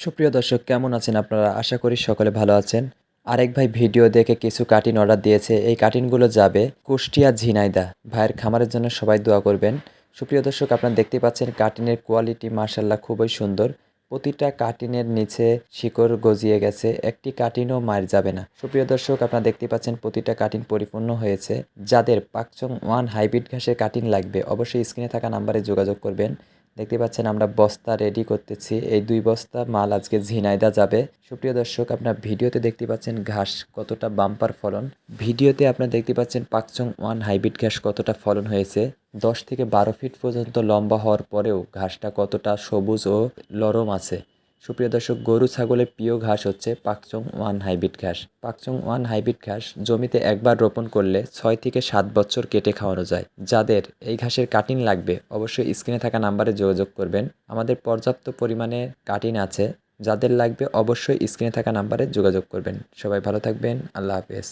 সুপ্রিয় দর্শক কেমন আছেন আপনারা? আশা করি সকলে ভালো আছেন। আরেক ভাই ভিডিও দেখে কিছু কাটিং অর্ডার দিয়েছে। এই কাটিংগুলো যাবে কুষ্টিয়া ঝিনাইদহ। ভাইয়ের খামারের জন্য সবাই দোয়া করবেন। সুপ্রিয় দর্শক আপনারা দেখতেই পাচ্ছেন কাটিংয়ের কোয়ালিটি মাশাআল্লাহ খুবই সুন্দর। প্রতিটা কাটিংয়ের নিচে শিকড় গজিয়ে গেছে। একটি কাটিংও মার যাবে না। সুপ্রিয় দর্শক আপনারা দেখতেই পাচ্ছেন প্রতিটা কাটিং পরিপূর্ণ হয়েছে। যাদের পাকচং ওয়ান হাইব্রিড ঘাসের কাটিং লাগবে অবশ্যই স্ক্রিনে থাকা নাম্বারে যোগাযোগ করবেন। দেখতে পাচ্ছেন আমরা বস্তা রেডি করতেছি। এই ২ বস্তা মাল আজকে ঝিনাইদহ যাবে। সুপ্রিয় দর্শক আপনার ভিডিওতে দেখতে পাচ্ছেন ঘাস কতটা বাম্পার ফলন। ভিডিওতে আপনারা দেখতে পাচ্ছেন পাকচং ওয়ান হাইব্রিড ঘাস কতটা ফলন হয়েছে। ১০ থেকে ১২ ফিট পর্যন্ত লম্বা হওয়ার পরেও ঘাসটা কতটা সবুজ ও নরম আছে। সুপ্রিয় দর্শক গরু ছাগলের প্রিয় ঘাস হচ্ছে পাকচং ওয়ান হাইব্রিড ঘাস। পাকচং ওয়ান হাইব্রিড ঘাস জমিতে একবার রোপণ করলে ৬ থেকে ৭ বছর কেটে খাওয়ানো যায়। যাদের এই ঘাসের কাটিং লাগবে অবশ্যই স্ক্রিনে থাকা নাম্বারে যোগাযোগ করবেন। আমাদের পর্যাপ্ত পরিমাণে কাটিং আছে। যাদের লাগবে অবশ্যই স্ক্রিনে থাকা নাম্বারে যোগাযোগ করবেন। সবাই ভালো থাকবেন। আল্লাহ হাফেজ।